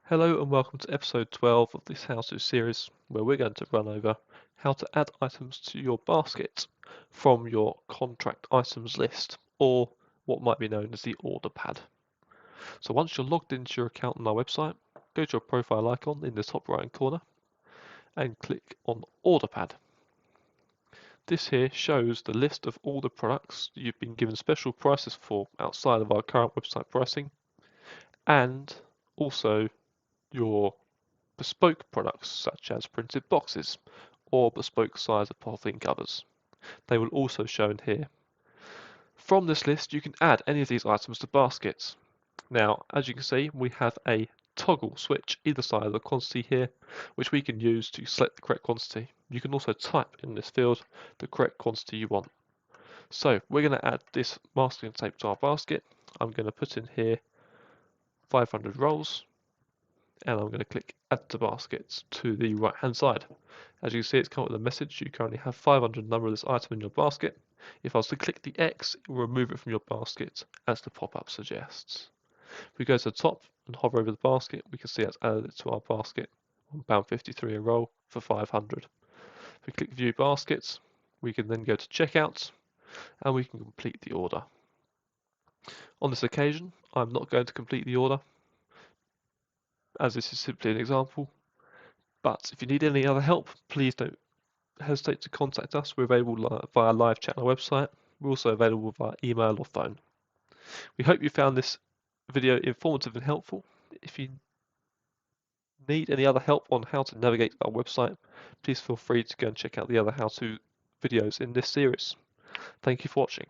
Hello and welcome to episode 12 of this how-to series where we're going to run over how to add items to your basket from your contract items list, or what might be known as the order pad. So once you're logged into your account on our website, go to your profile icon in the top right hand corner and click on Orderpad. This here shows the list of all the products you've been given special prices for outside of our current website pricing, and also your bespoke products such as printed boxes or bespoke size of polythene covers. They will also shown here. From this list you can add any of these items to baskets. Now as you can see we have a toggle switch either side of the quantity here which we can use to select the correct quantity. You can also type in this field the correct quantity you want. So we're going to add this masking tape to our basket. I'm going to put in here 500 rolls and I'm going to click add to baskets to the right hand side. As you can see, it's come up with a message. You currently have 500 number of this item in your basket. If I was to click the X, it will remove it from your basket as the pop-up suggests. If we go to the top and hover over the basket, we can see it's added it to our basket, £1.53 a roll for 500. If we click view baskets, we can then go to checkout and we can complete the order. On this occasion, I'm not going to complete the order as this is simply an example. But if you need any other help, please don't hesitate to contact us. We're available via live chat on our website. We're also available via email or phone. We hope you found this video informative and helpful. If you need any other help on how to navigate our website, please feel free to go and check out the other how-to videos in this series. Thank you for watching.